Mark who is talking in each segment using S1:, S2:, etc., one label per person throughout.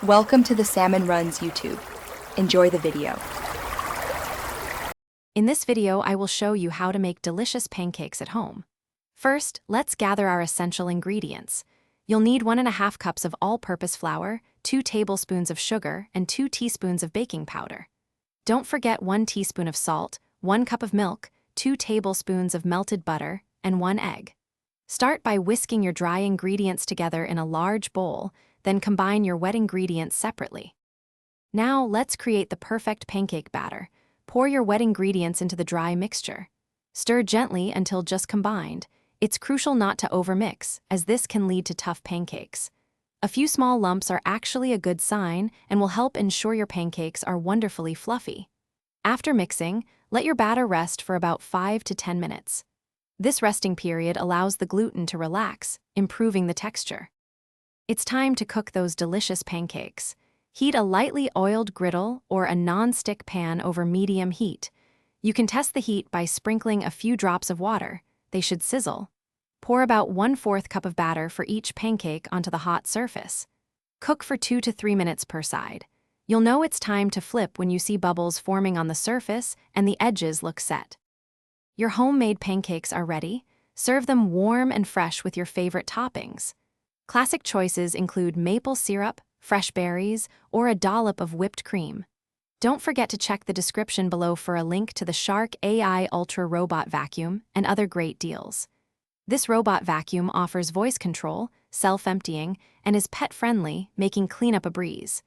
S1: Welcome to the Salmon Runs YouTube. Enjoy the video.
S2: In this video, I will show you how to make delicious pancakes at home. First, let's gather our essential ingredients. You'll need 1.5 cups of all-purpose flour, 2 tablespoons of sugar, and 2 teaspoons of baking powder. Don't forget 1 teaspoon of salt, 1 cup of milk, 2 tablespoons of melted butter, and 1 egg. Start by whisking your dry ingredients together in a large bowl, then combine your wet ingredients separately. Now, let's create the perfect pancake batter. Pour your wet ingredients into the dry mixture. Stir gently until just combined. It's crucial not to overmix, as this can lead to tough pancakes. A few small lumps are actually a good sign and will help ensure your pancakes are wonderfully fluffy. After mixing, let your batter rest for about 5 to 10 minutes. This resting period allows the gluten to relax, improving the texture. It's time to cook those delicious pancakes. Heat a lightly oiled griddle or a non-stick pan over medium heat. You can test the heat by sprinkling a few drops of water. They should sizzle. Pour about 1/4 cup of batter for each pancake onto the hot surface. Cook for 2 to 3 minutes per side. You'll know it's time to flip when you see bubbles forming on the surface and the edges look set. Your homemade pancakes are ready. Serve them warm and fresh with your favorite toppings. Classic choices include maple syrup, fresh berries, or a dollop of whipped cream. Don't forget to check the description below for a link to the Shark AI Ultra Robot Vacuum and other great deals. This robot vacuum offers voice control, self-emptying, and is pet-friendly, making cleanup a breeze.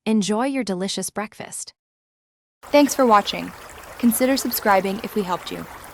S2: Enjoy your delicious breakfast.
S1: Thanks for watching. Consider subscribing if we helped you.